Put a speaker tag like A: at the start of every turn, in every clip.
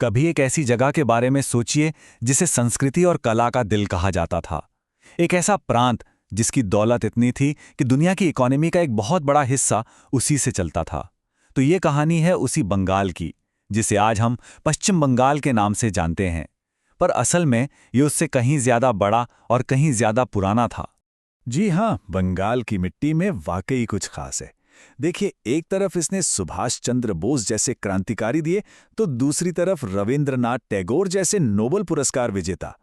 A: कभी एक ऐसी जगह के बारे में सोचिए जिसे संस्कृति और कला का दिल कहा जाता था। एक ऐसा प्रांत जिसकी दौलत इतनी थी कि दुनिया की इकोनॉमी का एक बहुत बड़ा हिस्सा उसी से चलता था। तो ये कहानी है उसी बंगाल की, जिसे आज हम पश्चिम बंगाल के नाम से जानते हैं। पर असल में ये उससे कहीं ज्यादा बड़ा और कहीं ज्यादा पुराना था।
B: जी हाँ, बंगाल की मिट्टी में वाकई कुछ खास है। देखिए, एक तरफ इसने सुभाष चंद्र बोस जैसे क्रांतिकारी दिए, तो दूसरी तरफ रविंद्रनाथ टैगोर जैसे नोबेल पुरस्कार विजेता।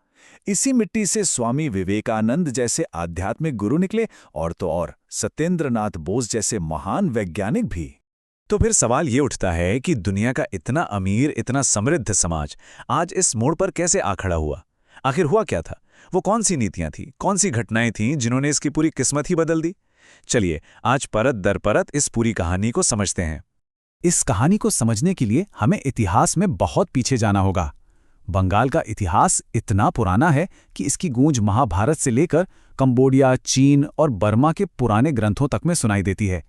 B: इसी मिट्टी से स्वामी विवेकानंद जैसे आध्यात्मिक गुरु निकले, और तो और सत्येंद्रनाथ बोस जैसे महान वैज्ञानिक भी।
C: तो फिर सवाल ये उठता है कि दुनिया का इतना अमीर, इतना समृद्ध समाज आज इस मोड़ पर कैसे आ खड़ा हुआ? आखिर हुआ क्या था? वो कौन सी नीतियां थीं, कौन सी घटनाएं थीं जिन्होंने इसकी पूरी किस्मत ही बदल दी? चलिए आज परत दर परत इस पूरी कहानी को समझते हैं।
B: इस कहानी को समझने के लिए हमें इतिहास में बहुत पीछे जाना होगा। बंगाल का इतिहास इतना पुराना है कि इसकी गूंज महाभारत से लेकर कंबोडिया, चीन और बर्मा के पुराने ग्रंथों तक में सुनाई देती है।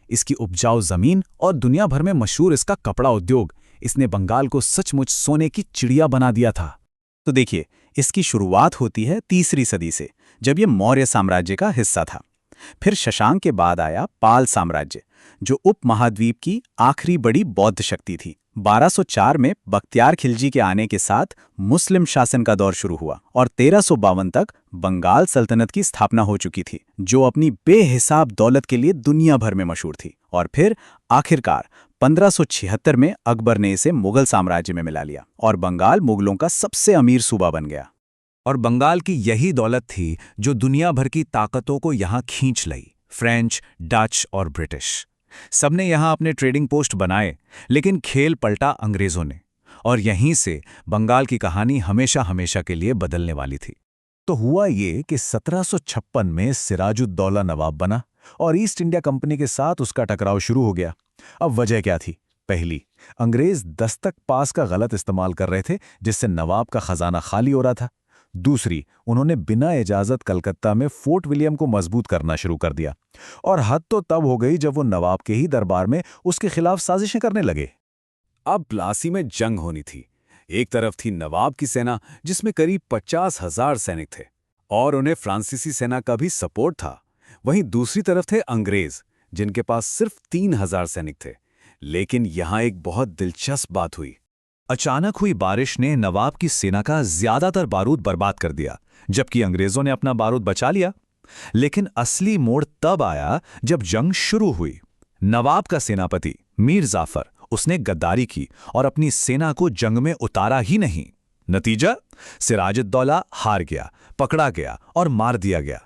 B: इसकी उपजाऊ जमीन और दुनिया भर में मशहूर इसका कपड़ा उद्योग, इसने बंगाल को सचमुच सोने की चिड़िया बना दिया था।
C: तो देखिए, इसकी शुरुआत होती है तीसरी सदी से, जब ये मौर्य साम्राज्य का हिस्सा था। फिर शशांक के बाद आया पाल साम्राज्य, जो उपमहाद्वीप की आखिरी बड़ी बौद्ध शक्ति थी। 1204 में बख्तियार खिलजी के आने के साथ मुस्लिम शासन का दौर शुरू हुआ और 1352 तक बंगाल सल्तनत की स्थापना हो चुकी थी, जो अपनी बेहिसाब दौलत के लिए दुनिया भर में मशहूर थी। और फिर आखिरकार 1576 में अकबर ने इसे मुगल साम्राज्य में मिला लिया और बंगाल मुगलों का सबसे अमीर सूबा बन गया।
A: और बंगाल की यही दौलत थी जो दुनिया भर की ताकतों को यहाँ खींच लाई। फ्रेंच, डच और ब्रिटिश सबने यहाँ अपने ट्रेडिंग पोस्ट बनाए, लेकिन खेल पलटा अंग्रेजों ने। और यहीं से बंगाल की कहानी हमेशा हमेशा के लिए बदलने वाली थी।
B: तो हुआ ये कि 1756 में सिराजुद्दौला नवाब बना और ईस्ट इंडिया कंपनी के साथ उसका टकराव शुरू हो गया। अब वजह क्या थी? पहली, अंग्रेज दस्तक पास का गलत इस्तेमाल कर रहे थे, जिससे नवाब का खजाना खाली हो रहा था। दूसरी, उन्होंने बिना इजाजत कलकत्ता में फोर्ट विलियम को मजबूत करना शुरू कर दिया। और हद तो तब हो गई जब वो नवाब के ही दरबार में उसके खिलाफ साजिशें करने लगे।
C: अब प्लासी में जंग होनी थी। एक तरफ थी नवाब की सेना, जिसमें करीब 50,000 सैनिक थे और उन्हें फ्रांसीसी सेना का भी सपोर्ट था। वहीं दूसरी तरफ थे अंग्रेज, जिनके पास सिर्फ 3,000 सैनिक थे। लेकिन यहां एक बहुत दिलचस्प बात हुई।
A: अचानक हुई बारिश ने नवाब की सेना का ज्यादातर बारूद बर्बाद कर दिया, जबकि अंग्रेजों ने अपना बारूद बचा लिया। लेकिन असली मोड़ तब आया जब जंग शुरू हुई। नवाब का सेनापति मीर जाफर, उसने गद्दारी की और अपनी सेना को जंग में उतारा ही नहीं। नतीजा, सिराजुद्दौला हार गया, पकड़ा गया और मार दिया गया।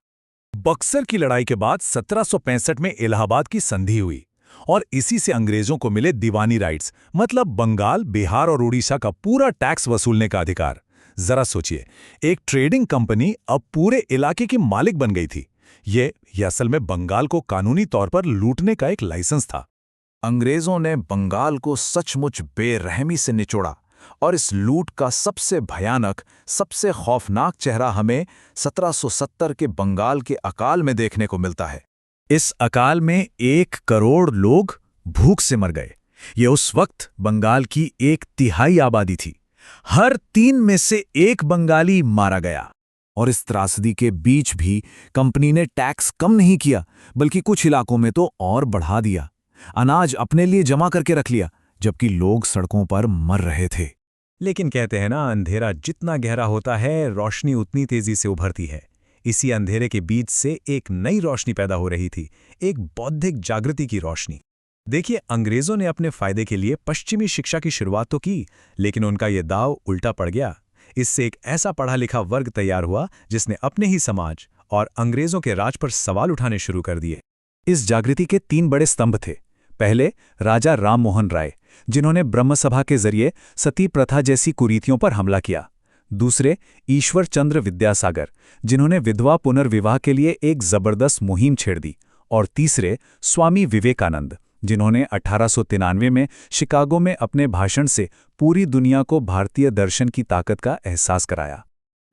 B: बक्सर की लड़ाई के बाद 1765 में इलाहाबाद की संधि हुई और इसी से अंग्रेजों को मिले दीवानी राइट्स, मतलब बंगाल, बिहार और उड़ीसा का पूरा टैक्स वसूलने का अधिकार। जरा सोचिए, एक ट्रेडिंग कंपनी अब पूरे इलाके की मालिक बन गई थी। ये असल में बंगाल को कानूनी तौर पर लूटने का एक लाइसेंस था। अंग्रेजों ने बंगाल को सचमुच बेरहमी से निचोड़ा और इस लूट का सबसे भयानक, सबसे खौफनाक चेहरा हमें 1770 के बंगाल के अकाल में देखने को मिलता है। इस अकाल में 1 करोड़ लोग भूख से मर गए। ये उस वक्त बंगाल की 1/3 आबादी थी। हर 3 में से 1 बंगाली मारा गया। और इस त्रासदी के बीच भी कंपनी ने टैक्स कम नहीं किया, बल्कि कुछ इलाकों में तो और बढ़ा दिया। अनाज अपने लिए जमा करके रख लिया, जबकि लोग सड़कों पर मर रहे थे।
D: लेकिन कहते हैं ना, अंधेरा जितना गहरा होता है, रोशनी उतनी तेजी से उभरती है। इसी अंधेरे के बीच से एक नई रोशनी पैदा हो रही थी, एक बौद्धिक जागृति की रोशनी। देखिए, अंग्रेजों ने अपने फायदे के लिए पश्चिमी शिक्षा की शुरुआत तो की, लेकिन उनका यह दांव उल्टा पड़ गया। इससे एक ऐसा पढ़ा लिखा वर्ग तैयार हुआ जिसने अपने ही समाज और अंग्रेजों के राज पर सवाल उठाने शुरू कर दिए।
B: इस जागृति के 3 बड़े स्तंभ थे। पहले, राजा राम मोहन राय, जिन्होंने ब्रह्मसभा के जरिए सती प्रथा जैसी कुरीतियों पर हमला किया। दूसरे, ईश्वर चंद्र विद्यासागर, जिन्होंने विधवा पुनर्विवाह के लिए एक जबरदस्त मुहिम छेड़ दी। और तीसरे, स्वामी विवेकानंद, जिन्होंने 1893 में शिकागो में अपने भाषण से पूरी दुनिया को भारतीय दर्शन की ताकत का एहसास कराया।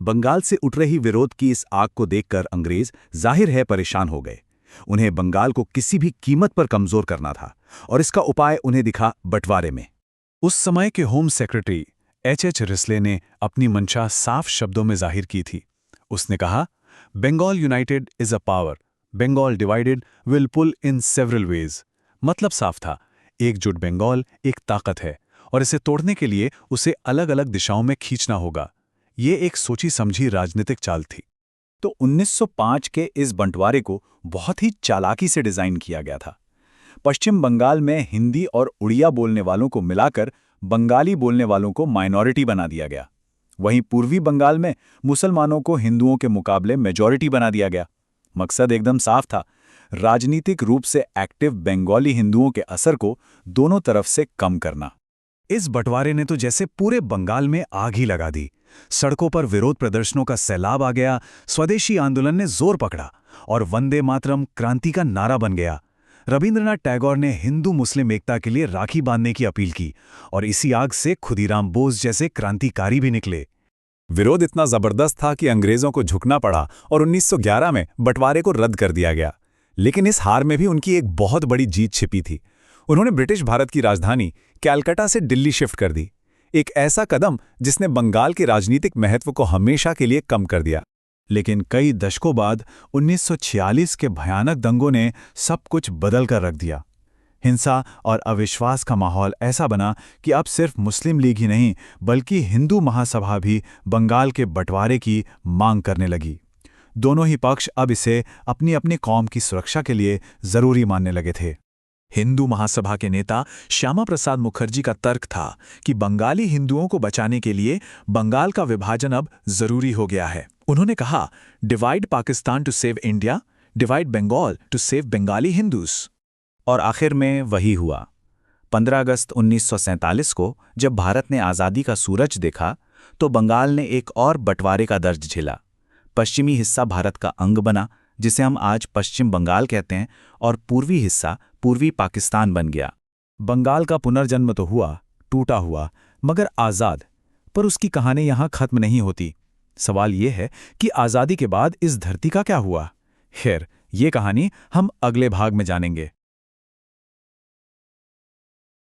C: बंगाल से उठ रही विरोध की इस आग को देखकर अंग्रेज जाहिर है परेशान हो गए। उन्हें बंगाल को किसी भी कीमत पर कमजोर करना था और इसका उपाय उन्हें दिखा बंटवारे में।
B: उस समय के होम सेक्रेटरी H.H. रिस्ले ने अपनी मंशा साफ शब्दों में जाहिर की थी। उसने कहा, Bengal united is a power, Bengal divided will pull in several ways. मतलब साफ था, एकजुट बंगाल एक ताकत है और इसे तोड़ने के लिए उसे अलग अलग दिशाओं में खींचना होगा। ये एक सोची समझी राजनीतिक चाल थी।
C: तो 1905 के इस बंटवारे को बहुत ही चालाकी से डिजाइन किया गया था। पश्चिम बंगाल में हिंदी और उड़िया बोलने वालों को मिलाकर बंगाली बोलने वालों को माइनॉरिटी बना दिया गया। वहीं पूर्वी बंगाल में मुसलमानों को हिंदुओं के मुकाबले मेजॉरिटी बना दिया गया। मकसद एकदम साफ था, राजनीतिक रूप से एक्टिव बंगाली हिंदुओं के असर को दोनों तरफ से कम करना।
B: इस बंटवारे ने तो जैसे पूरे बंगाल में आग ही लगा दी। सड़कों पर विरोध प्रदर्शनों का सैलाब आ गया, स्वदेशी आंदोलन ने जोर पकड़ा और वंदे मातरम क्रांति का नारा बन गया। रविंद्रनाथ टैगोर ने हिंदू मुस्लिम एकता के लिए राखी बांधने की अपील की और इसी आग से खुदीराम बोस जैसे क्रांतिकारी भी निकले। विरोध इतना जबरदस्त था कि अंग्रेजों को झुकना पड़ा और 1911 में बंटवारे को रद्द कर दिया गया। लेकिन इस हार में भी उनकी एक बहुत बड़ी जीत छिपी थी। उन्होंने ब्रिटिश भारत की राजधानी कैलकाटा से दिल्ली शिफ्ट कर दी, एक ऐसा कदम जिसने बंगाल के राजनीतिक महत्व को हमेशा के लिए कम कर दिया।
C: लेकिन कई दशकों बाद 1946 के भयानक दंगों ने सब कुछ बदल कर रख दिया। हिंसा और अविश्वास का माहौल ऐसा बना कि अब सिर्फ मुस्लिम लीग ही नहीं बल्कि हिंदू महासभा भी बंगाल के बंटवारे की मांग करने लगी। दोनों ही पक्ष अब इसे अपनी अपनी कौम की सुरक्षा के लिए जरूरी मानने लगे थे।
B: हिंदू महासभा के नेता श्यामा प्रसाद मुखर्जी का तर्क था कि बंगाली हिंदुओं को बचाने के लिए बंगाल का विभाजन अब जरूरी हो गया है। उन्होंने कहा, divide Pakistan to save India, divide Bengal to save Bengali Hindus.
C: और आखिर में वही हुआ। 15 अगस्त 1947 को जब भारत ने आज़ादी का सूरज देखा तो बंगाल ने एक और बंटवारे का दर्द झेला। पश्चिमी हिस्सा भारत का अंग बना, जिसे हम आज पश्चिम बंगाल कहते हैं, और पूर्वी हिस्सा पूर्वी पाकिस्तान बन गया।
B: बंगाल का पुनर्जन्म तो हुआ, टूटा हुआ, मगर आज़ाद। पर उसकी कहानी यहाँ खत्म नहीं होती। सवाल ये है कि आज़ादी के बाद इस धरती का क्या हुआ? खैर, ये कहानी हम अगले भाग में जानेंगे।